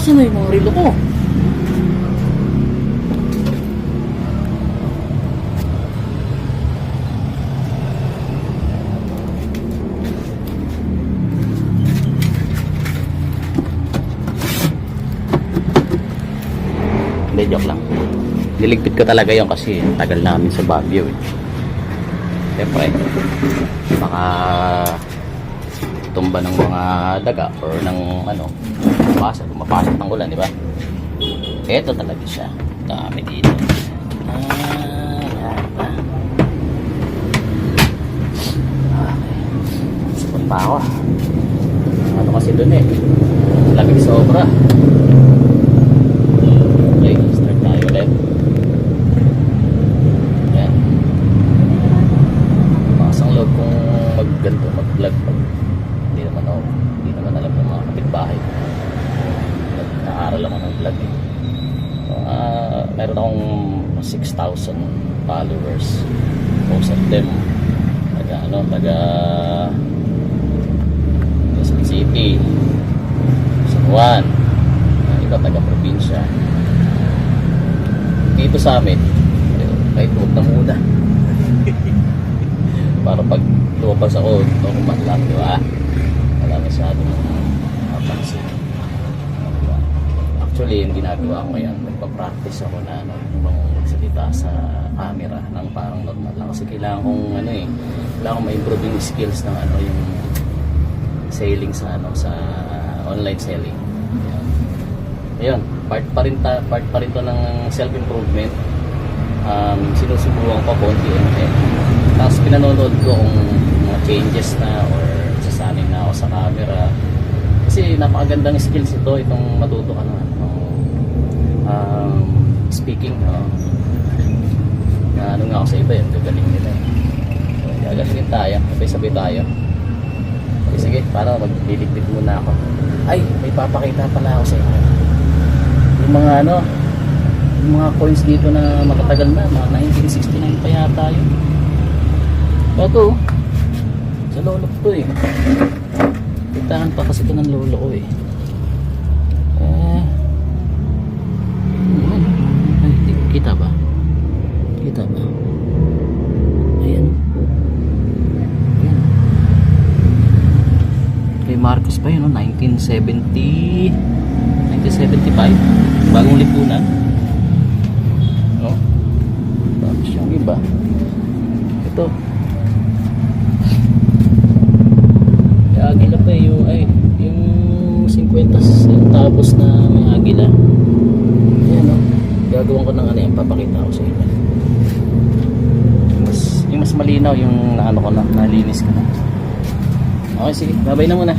Saan na yung mga relo ko? Hindi, joke lang. Niligpit ko talaga yun kasi tagal namin sa Baguio eh. Siyempre, baka tumba ng mga daga or ng ano, mapasok ng ulan, di ba? Ito talaga siya. Dami dito. Sipon pa ako. Ano kasi dun eh. Lamig sobra. Okay, start tayo ulit. Yan. Makasang loob kung mag-ganto, mag-vlog. Hindi naman alam ng mga kapitbahay. Nag-aaral ako ng vlog eh. Meron akong 6,000 followers. Most of them taga Quezon City, San Juan, iba taga probinsya. Dito sa amin kahit huwag na muna. Para pag lumabas ako normal lang, di ba? Wala masyadong mapansin. Actually, yung ginagawa ko ngayon, nagpa-practice ako na ibang magsalita sa camera ng parang normal lang. Kasi kailangan kong kailangan kong ma-improve yung skills ng yung selling sa sa online selling. Ayun, part pa rin to ng self-improvement. Sinusubukan ko konti-unti. Tapos pinanonood ko kung mga changes na or sasanay na ako sa camera. Kasi napakagandang skills itong matuto ka na speaking. Ano nga ako sa iba yun, gagaling nila eh. Gagalingin tayo, sabay-sabay tayo. Okay, sige, para magliligpit muna ako. Ay, may papakita pala ako sa inyo. Yung mga yung mga coins dito na matatagal na, mga 1969 pa yata yun. Ito, sa lolo ko eh. Pintahan pa kasi ito ng lolo ko eh. Kita ba? Kita ba? Ayan. Ayan. Kay Marcos pa yun, 1975. Bagong lipunan. No? Tapos yung iba. Ito. Agila pa yung 50 centavos na may agila. Ayan o. Gagawin ko ng yung papakita ko sa inyo. Yung mas malinaw yung ko na, nalinis ko na. Okay, sige. Babay na muna.